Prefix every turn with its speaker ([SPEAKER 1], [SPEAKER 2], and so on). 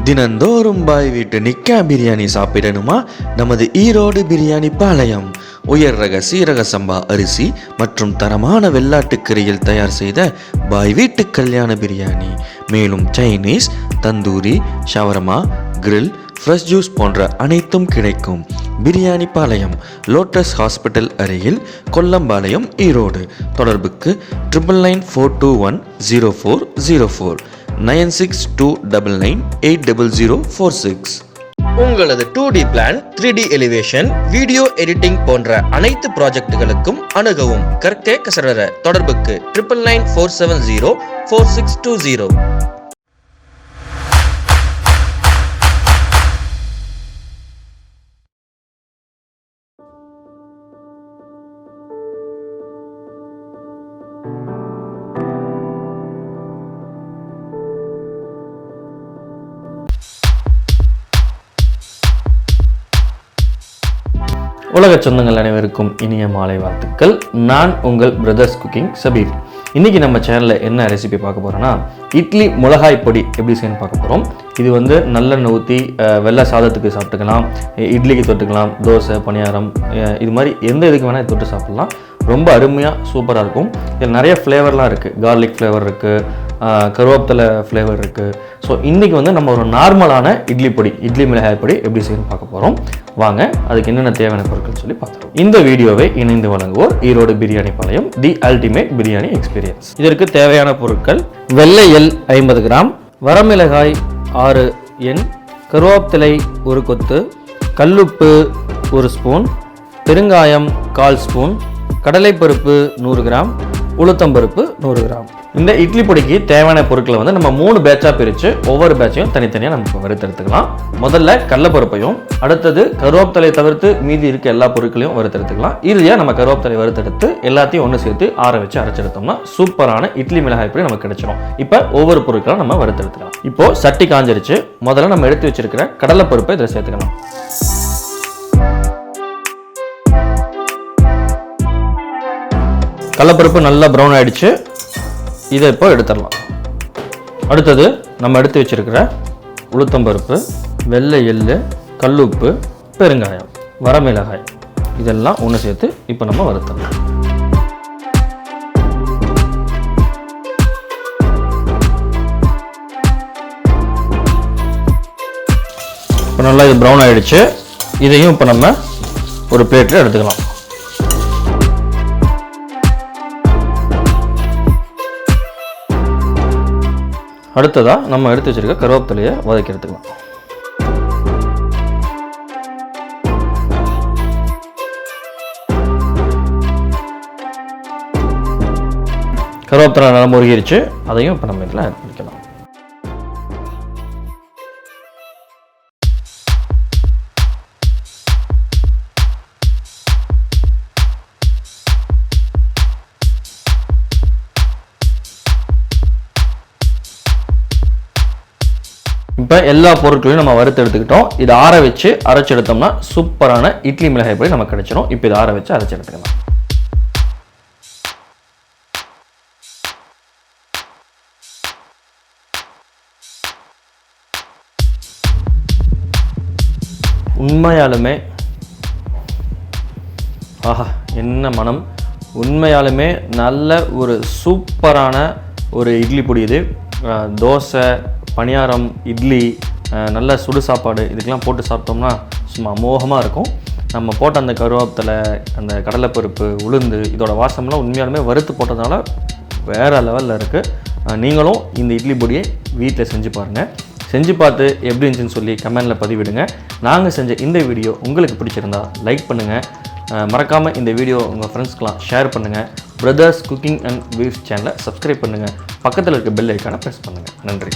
[SPEAKER 1] தினந்தோறும் பாய் வீட்டு நிக்கா பிரியாணி சாப்பிடணுமா? நமது ஈரோடு பிரியாணி பாளையம் உயர் ரக சீரக சம்பா அரிசி மற்றும் தரமான வெள்ளாட்டுக்கறியில் தயார் செய்த பாய் வீட்டு கல்யாண பிரியாணி. மேலும் Chinese, tandoori, shawarma, grill, fresh juice போன்ற அனைத்தும் கிடைக்கும். பிரியாணி பாளையம், லோட்டஸ் ஹாஸ்பிட்டல் அருகில், கொல்லம்பாளையம், ஈரோடு. தொடர்புக்கு 9994210404 9629980046. உங்களது 2D plan, 3D elevation, video editing போன்ற அனைத்து ப்ராஜெக்டுகளுக்கும் அணுகவும். கற்கே கசடர. தொடர்புக்கு 9994704620.
[SPEAKER 2] உலக சொந்தங்கள் அனைவருக்கும் இனிய மாலை வாழ்த்துக்கள். நான் உங்கள் பிரதர்ஸ் குக்கிங் சபீர். இன்றைக்கி நம்ம சேனலில் என்ன ரெசிபி பார்க்க போகிறோன்னா, இட்லி மிளகாய் பொடி எப்படி செய்யணும்னு பார்க்க போகிறோம். இது வந்து நல்லெண்ணெய் ஊற்றி வெள்ளை சாதத்துக்கு சாப்பிட்டுக்கலாம், இட்லிக்கு தொட்டுக்கலாம், தோசை, பணியாரம், இது மாதிரி எந்த இதுக்கு வேணால் தொட்டு சாப்பிட்லாம். ரொம்ப அருமையாக சூப்பராக இருக்கும். இதில் நிறைய ஃப்ளேவர்லாம் இருக்குது. கார்லிக் ஃப்ளேவர் இருக்குது, கருவேப்பிலை ஃப்ளேவர் இருக்குது. ஸோ இன்றைக்கி வந்து நம்ம ஒரு நார்மலான இட்லி பொடி, இட்லி மிளகாய் பொடி எப்படி செய்யணும்னு பார்க்க போகிறோம். வாங்க அதுக்கு என்னென்ன தேவையான பொருட்கள் சொல்லி பார்த்துருவோம். இந்த வீடியோவை இணைந்து வழங்குவோர் ஈரோடு பிரியாணி பாளையம், தி அல்டிமேட் பிரியாணி எக்ஸ்பீரியன்ஸ். இதற்கு தேவையான பொருட்கள்: வெள்ளை எள் 50 கிராம், வரமிளகாய் 6 எண், கருவேப்பிலை 1 கொத்து, கல்லுப்பு 1 ஸ்பூன், பெருங்காயம் 1/4 ஸ்பூன், கடலைப்பருப்பு 100 கிராம், உளுத்தம்பருப்பு 100 கிராம். இந்த இட்லி பொடிக்கு தேவையான பொருட்களை வந்து நம்ம 3 பேட்சாக பிரித்து ஒவ்வொரு பேட்சையும் தனித்தனியாக நம்ம வறுத்தெடுத்துக்கலாம். முதல்ல கடலைப்பருப்பையும், அடுத்தது கருவேப்பிலை தவிர்த்து மீதி இருக்க எல்லா பொருட்களையும் வறுத்தெடுத்துக்கலாம். இறுதியாக நம்ம கருவேப்பிலை வறுத்தெடுத்து எல்லாத்தையும் ஒன்று சேர்த்து ஆற வச்சு அரைச்செடுத்தோம்னா சூப்பரான இட்லி மிளகாய் பொடி நமக்கு கிடைச்சிடும். இப்போ ஒவ்வொரு பொருட்களும் நம்ம வறுத்தெடுத்துக்கலாம். இப்போ சட்டி காஞ்சிருச்சு. முதல்ல நம்ம எடுத்து வச்சிருக்கிற கடலைப்பருப்பை இதில் சேர்த்துக்கலாம். கடலைப்பருப்பு நல்லா ப்ரௌன் ஆகிடுச்சு. இதை இப்போ எடுத்துடலாம். அடுத்தது நம்ம எடுத்து வச்சிருக்கிற உளுத்தம்பருப்பு, வெள்ளை எள்ளு, கல்லுப்பு, பெருங்காயம், வரமிளகாய் இதெல்லாம் ஒன்று சேர்த்து இப்போ நம்ம வறுத்தலாம். இப்போ நல்லா இது ப்ரௌன் ஆகிடுச்சு. இதையும் இப்போ நம்ம ஒரு பிளேட்டில் எடுத்துக்கலாம். அடுத்ததாக நம்ம எடுத்து வச்சிருக்க கருவேப்பிலையை வதக்கி எடுத்துக்கலாம். கருவேப்பிலை நல்லா முருகிருச்சு. அதையும் இப்போ நம்ம இதில் ஆட் பண்ணிக்கலாம். இப்போ எல்லா பொருட்களையும் நம்ம வறுத்து எடுத்துக்கிட்டோம். இதை ஆற வச்சு அரைச்சி எடுத்தோம்னா சூப்பரான இட்லி மிளகாய் பொடி நமக்கு கிடைச்சிடும். இப்போ இதை ஆற வச்சு அரைச்சி எடுத்துக்கலாம். உண்மையாலுமே ஆஹா என்ன மனம்! உண்மையாலுமே நல்ல ஒரு சூப்பரான ஒரு இட்லி பொடி இது. தோசை, பணியாரம், இட்லி, நல்ல சுடு சாப்பாடு இதுக்கெல்லாம் போட்டு சாப்பிட்டோம்னா சும்மா அமோகமாக இருக்கும். நம்ம போட்ட அந்த கருவேப்பிலை, அந்த கடலைப்பருப்பு, உளுந்து இதோட வாசம்லாம் உண்மையாலுமே வறுத்து போட்டதுனால வேறு லெவலில் இருக்குது. நீங்களும் இந்த இட்லி பொடியை வீட்டில் செஞ்சு பாருங்கள். செஞ்சு பார்த்து எப்படி இருந்துச்சுன்னு சொல்லி கமெண்டில் பதிவிடுங்க. நாங்கள் செஞ்ச இந்த வீடியோ உங்களுக்கு பிடிச்சிருந்தா லைக் பண்ணுங்கள். மறக்காமல் இந்த வீடியோ உங்கள் ஃப்ரெண்ட்ஸ்க்கெலாம் ஷேர் பண்ணுங்கள். பிரதர்ஸ் குக்கிங் அண்ட் வீவ்ஸ் சேனலை சப்ஸ்கிரைப் பண்ணுங்கள். பக்கத்தில் இருக்க பெல் ஐக்கானை ப்ரெஸ் பண்ணுங்கள். நன்றி.